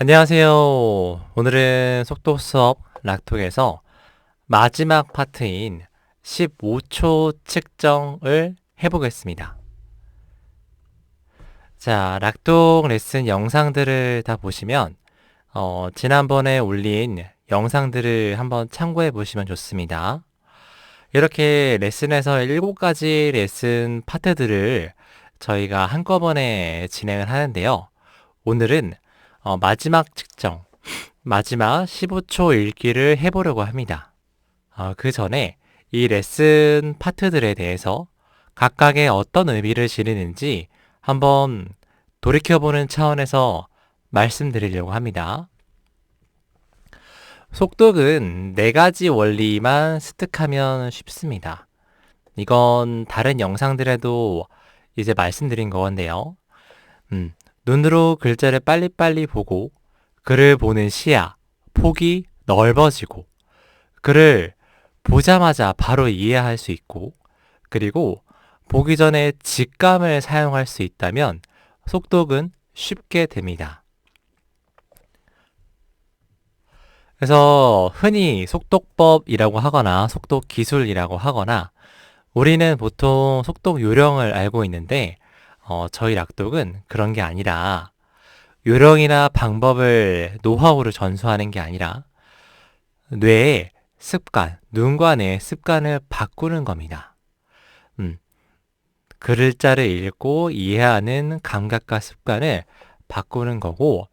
안녕하세요. 오늘은 속도 수업 락톡에서 마지막 파트인 15초 측정을 해보겠습니다. 자, 락톡 레슨 영상들을 다 보시면 지난번에 올린 영상들을 한번 참고해 보시면 좋습니다. 이렇게 레슨에서 7가지 레슨 파트들을 저희가 한꺼번에 진행을 하는데요. 오늘은 마지막 측정, 마지막 15초 읽기를 해보려고 합니다. 그 전에 이 레슨 파트들에 대해서 각각의 어떤 의미를 지니는지 한번 돌이켜보는 차원에서 말씀드리려고 합니다. 속독은 4가지 원리만 습득하면 쉽습니다. 이건 다른 영상들에도 이제 말씀드린 건데요. 눈으로 글자를 빨리빨리 보고 글을 보는 시야, 폭이 넓어지고 글을 보자마자 바로 이해할 수 있고 그리고 보기 전에 직감을 사용할 수 있다면 속독은 쉽게 됩니다. 그래서 흔히 속독법이라고 하거나 속독 기술이라고 하거나 우리는 보통 속독 요령을 알고 있는데 저희 락독은 그런 게 아니라 요령이나 방법을 노하우를 전수하는 게 아니라 뇌의 습관, 눈과 뇌의 습관을 바꾸는 겁니다. 글자를 읽고 이해하는 감각과 습관을 바꾸는 거고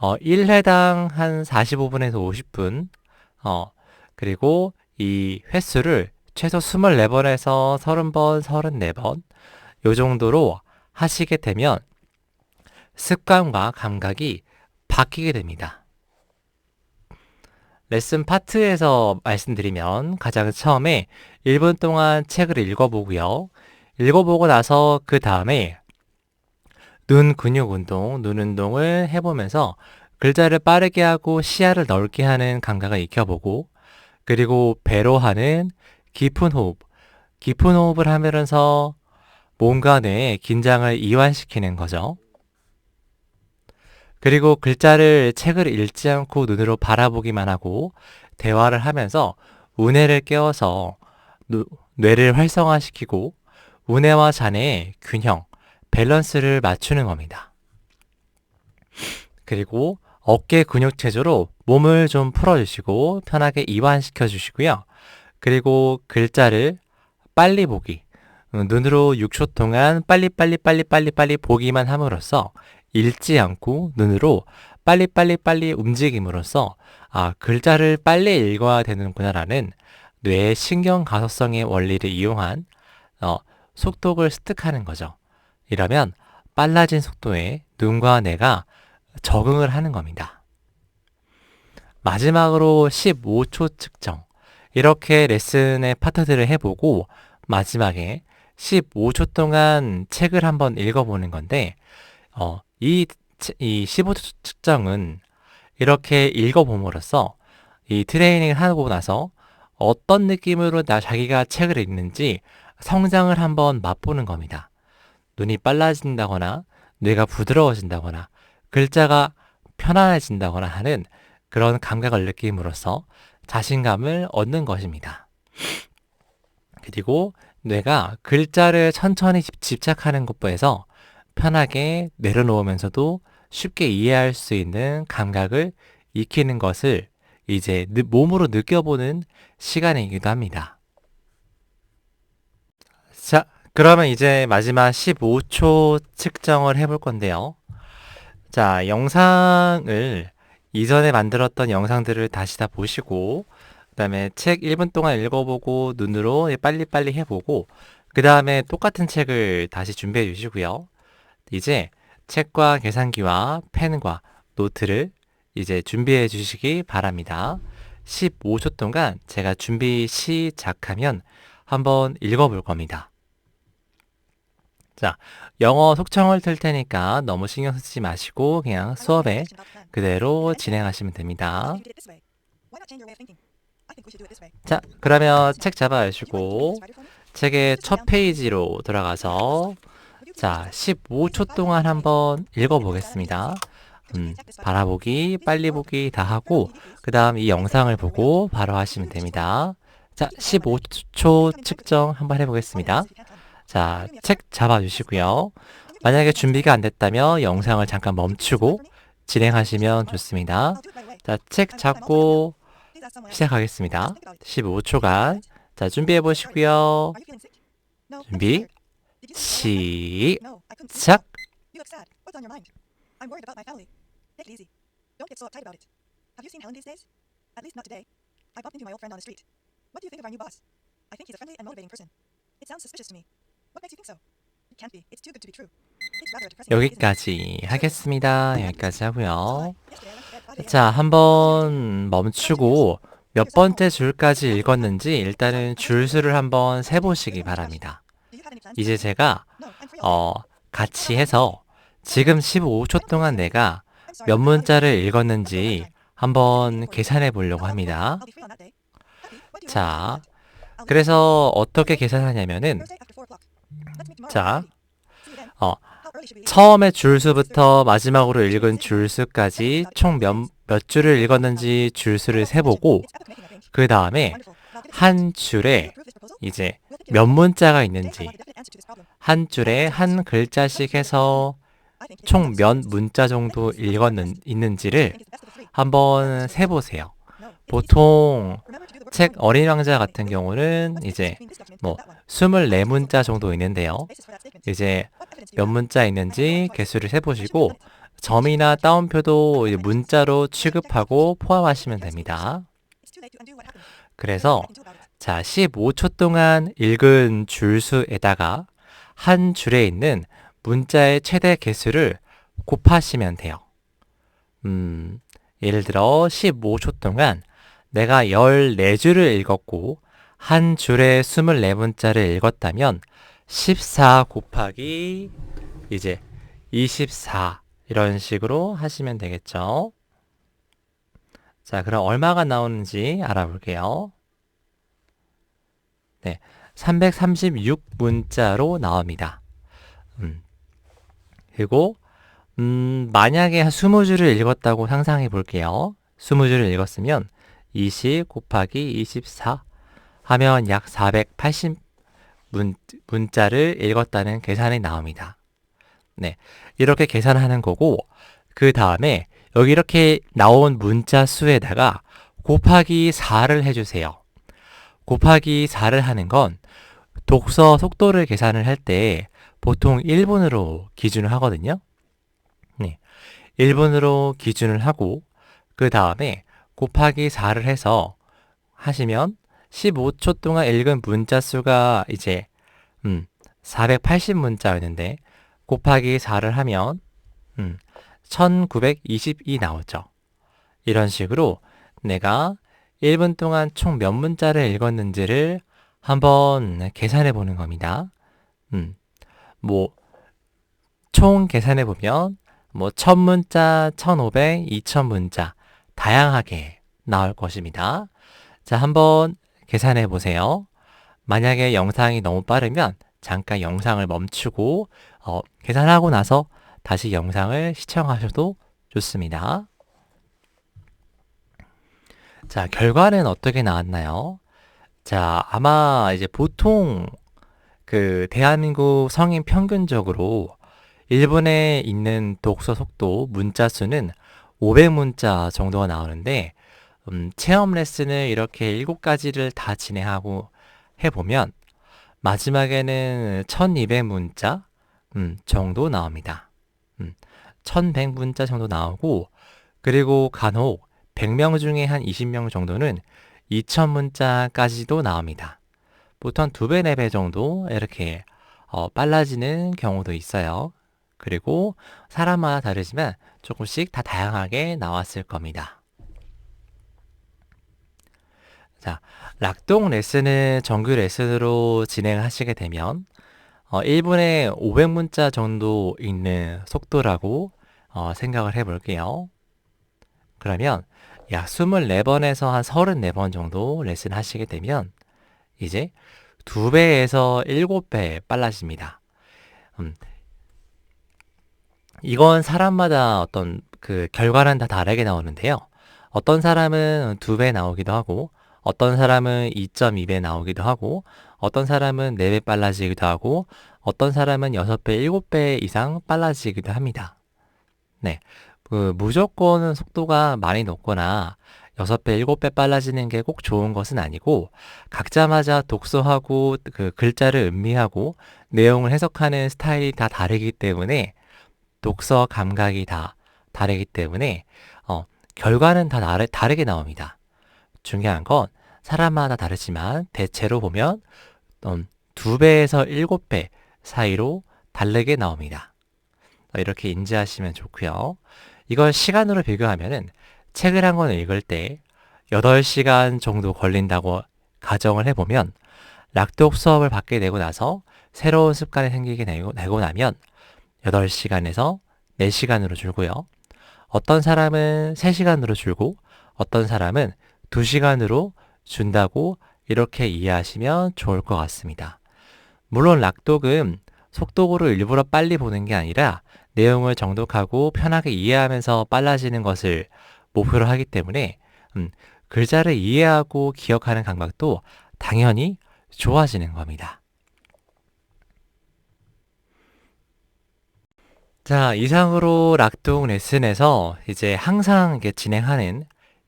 1회당 한 45분에서 50분 그리고 이 횟수를 최소 24번에서 30번, 34번 요 정도로 하시게 되면 습관과 감각이 바뀌게 됩니다. 레슨 파트에서 말씀드리면 가장 처음에 1분 동안 책을 읽어보고요. 읽어보고 나서 그 다음에 눈 근육 운동, 눈 운동을 해보면서 글자를 빠르게 하고 시야를 넓게 하는 감각을 익혀보고 그리고 배로 하는 깊은 호흡, 깊은 호흡을 하면서 몸과 뇌의 긴장을 이완시키는 거죠. 그리고 글자를 책을 읽지 않고 눈으로 바라보기만 하고 대화를 하면서 우뇌를 깨워서 뇌를 활성화시키고 우뇌와 잔해의 균형, 밸런스를 맞추는 겁니다. 그리고 어깨 근육 체조로 몸을 좀 풀어주시고 편하게 이완시켜 주시고요. 그리고 글자를 빨리 보기, 눈으로 6초 동안 빨리 보기만 함으로써 읽지 않고 눈으로 빨리 움직임으로써 글자를 빨리 읽어야 되는구나라는 뇌의 신경 가소성의 원리를 이용한 속독을 습득하는 거죠. 이러면 빨라진 속도에 눈과 뇌가 적응을 하는 겁니다. 마지막으로 15초 측정. 이렇게 레슨의 파트들을 해보고 마지막에 15초 동안 책을 한번 읽어보는 건데 이 15초 측정은 이렇게 읽어봄으로써 이 트레이닝을 하고 나서 어떤 느낌으로 자기가 책을 읽는지 성장을 한번 맛보는 겁니다. 눈이 빨라진다거나 뇌가 부드러워진다거나 글자가 편안해진다거나 하는 그런 감각을 느낌으로써 자신감을 얻는 것입니다. 그리고 뇌가 글자를 천천히 집착하는 것에서 편하게 내려놓으면서도 쉽게 이해할 수 있는 감각을 익히는 것을 이제 몸으로 느껴보는 시간이기도 합니다. 자, 그러면 이제 마지막 15초 측정을 해볼 건데요. 자, 영상을 이전에 만들었던 영상들을 다시 다 보시고 그 다음에 책 1분 동안 읽어보고 눈으로 빨리빨리 해보고 그 다음에 똑같은 책을 다시 준비해 주시고요. 이제 책과 계산기와 펜과 노트를 이제 준비해 주시기 바랍니다. 15초 동안 제가 준비 시작하면 한번 읽어볼 겁니다. 자, 영어 속청을 틀 테니까 너무 신경 쓰지 마시고 그냥 수업에 그대로 진행하시면 됩니다. 자, 그러면 책 잡아주시고 책의 첫 페이지로 들어가서 자, 15초 동안 한번 읽어보겠습니다. 바라보기, 빨리 보기 다 하고 그 다음 이 영상을 보고 바로 하시면 됩니다. 자, 15초 측정 한번 해보겠습니다. 자, 책 잡아주시고요. 만약에 준비가 안 됐다면 영상을 잠깐 멈추고 진행하시면 좋습니다. 자, 책 잡고 시작하겠습니다. 15초간. 자, 준비해 보시고요. 준비, 시작! I'm worried about my family. Take it easy. Don't get so uptight about it. Have you seen Helen these days? At least not today. I bumped into my old friend on the street. What do you think of our new boss? I think he's a friendly and motivating person. It sounds suspicious to me. What makes you think so? It can't be. It's too good to be true. It's rather a depressing. 여기까지 하겠습니다. 여기까지 하고요. 자, 한번 멈추고 몇 번째 줄까지 읽었는지 일단은 줄수를 한번 세보시기 바랍니다. 이제 제가 같이 해서 지금 15초 동안 내가 몇 문자를 읽었는지 한번 계산해 보려고 합니다. 자, 그래서 어떻게 계산하냐면은 자, 처음에 줄수부터 마지막으로 읽은 줄수까지 총 몇 줄을 읽었는지 줄수를 세보고 그 다음에 한 줄에 이제 몇 문자가 있는지 한 줄에 한 글자씩 해서 총 몇 문자 정도 있는지를 한번 세보세요. 보통 책 어린 왕자 같은 경우는 이제 뭐 24문자 정도 있는데요. 이제 몇 문자 있는지 개수를 세보시고 점이나 따옴표도 문자로 취급하고 포함하시면 됩니다. 그래서 자, 15초 동안 읽은 줄수에다가 한 줄에 있는 문자의 최대 개수를 곱하시면 돼요. 예를 들어 15초 동안 내가 14줄을 읽었고 한 줄에 24문자를 읽었다면 14 곱하기 이제 24 이런 식으로 하시면 되겠죠. 자, 그럼 얼마가 나오는지 알아볼게요. 네, 336문자로 나옵니다. 그리고 만약에 한 20줄을 읽었다고 상상해 볼게요. 20줄을 읽었으면 20 곱하기 24 하면 약 480 문자를 읽었다는 계산이 나옵니다. 네, 이렇게 계산하는 거고 그 다음에 여기 이렇게 나온 문자 수에다가 곱하기 4를 해주세요. 곱하기 4를 하는 건 독서 속도를 계산을 할 때 보통 1분으로 기준을 하거든요. 네, 1분으로 기준을 하고 그 다음에 곱하기 4를 해서 하시면 15초 동안 읽은 문자 수가 이제 480문자였는데 곱하기 4를 하면 1922 나오죠. 이런 식으로 내가 1분 동안 총 몇 문자를 읽었는지를 한번 계산해 보는 겁니다. 뭐 총 계산해 보면 뭐 1000문자, 1500, 2000문자 다양하게 나올 것입니다. 자, 한번 계산해 보세요. 만약에 영상이 너무 빠르면 잠깐 영상을 멈추고 계산하고 나서 다시 영상을 시청하셔도 좋습니다. 자, 결과는 어떻게 나왔나요? 자, 아마 이제 보통 그 대한민국 성인 평균적으로 일본에 있는 독서 속도 문자 수는 500문자 정도가 나오는데 체험 레슨을 이렇게 7가지를 다 진행하고 해보면 마지막에는 1200문자 정도 나옵니다. 1100문자 정도 나오고 그리고 간혹 100명 중에 한 20명 정도는 2000문자까지도 나옵니다. 보통 2배, 4배 정도 이렇게 빨라지는 경우도 있어요. 그리고 사람마다 다르지만 조금씩 다 다양하게 나왔을 겁니다. 자, 락동 레슨을 정규 레슨으로 진행하시게 되면 1분에 500문자 정도 있는 속도라고 생각을 해볼게요. 그러면 약 24번에서 한 34번 정도 레슨 하시게 되면 이제 2배에서 7배 빨라집니다. 이건 사람마다 어떤 그 결과는 다 다르게 나오는데요. 어떤 사람은 2배 나오기도 하고, 어떤 사람은 2.2배 나오기도 하고, 어떤 사람은 4배 빨라지기도 하고, 어떤 사람은 6배, 7배 이상 빨라지기도 합니다. 네. 무조건 속도가 많이 높거나 6배, 7배 빨라지는 게 꼭 좋은 것은 아니고, 각자마다 독서하고 그 글자를 음미하고 내용을 해석하는 스타일이 다 다르기 때문에, 독서 감각이 다 다르기 때문에, 결과는 다 다르게 나옵니다. 중요한 건 사람마다 다르지만 대체로 보면 2배에서 7배 사이로 다르게 나옵니다. 이렇게 인지하시면 좋고요. 이걸 시간으로 비교하면은 책을 한 권 읽을 때 8시간 정도 걸린다고 가정을 해보면, 락독 수업을 받게 되고 나서 새로운 습관이 생기게 되고 나면 8시간에서 4시간으로 줄고요. 어떤 사람은 3시간으로 줄고 어떤 사람은 2시간으로 준다고 이렇게 이해하시면 좋을 것 같습니다. 물론 락독은 속독으로 일부러 빨리 보는 게 아니라 내용을 정독하고 편하게 이해하면서 빨라지는 것을 목표로 하기 때문에 글자를 이해하고 기억하는 감각도 당연히 좋아지는 겁니다. 자, 이상으로 락독 레슨에서 이제 항상 이렇게 진행하는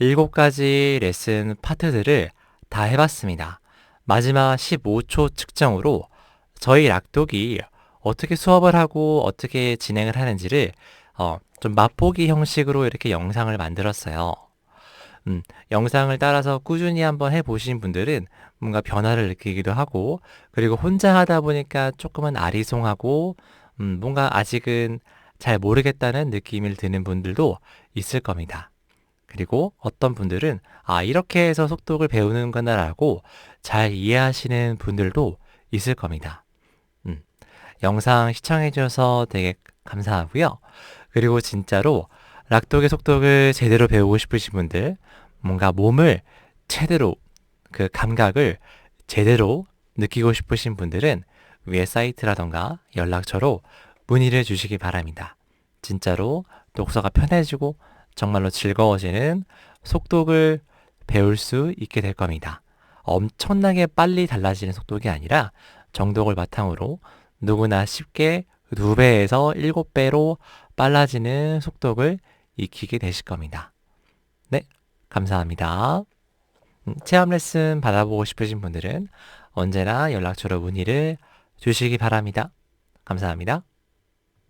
7가지 레슨 파트들을 다 해봤습니다. 마지막 15초 측정으로 저희 락독이 어떻게 수업을 하고 어떻게 진행을 하는지를 좀 맛보기 형식으로 이렇게 영상을 만들었어요. 영상을 따라서 꾸준히 한번 해보신 분들은 뭔가 변화를 느끼기도 하고, 그리고 혼자 하다 보니까 조금은 아리송하고, 뭔가 아직은 잘 모르겠다는 느낌을 드는 분들도 있을 겁니다. 그리고 어떤 분들은 이렇게 해서 속독을 배우는구나라고 잘 이해하시는 분들도 있을 겁니다. 영상 시청해 주셔서 되게 감사하고요. 그리고 진짜로 락독의 속독을 제대로 배우고 싶으신 분들, 뭔가 몸을 제대로, 그 감각을 제대로 느끼고 싶으신 분들은 위에 사이트라던가 연락처로 문의를 주시기 바랍니다. 진짜로 독서가 편해지고 정말로 즐거워지는 속독을 배울 수 있게 될 겁니다. 엄청나게 빨리 달라지는 속독이 아니라 정독을 바탕으로 누구나 쉽게 2배에서 7배로 빨라지는 속독을 익히게 되실 겁니다. 네, 감사합니다. 체험 레슨 받아보고 싶으신 분들은 언제나 연락처로 문의를 주시기 바랍니다. 감사합니다.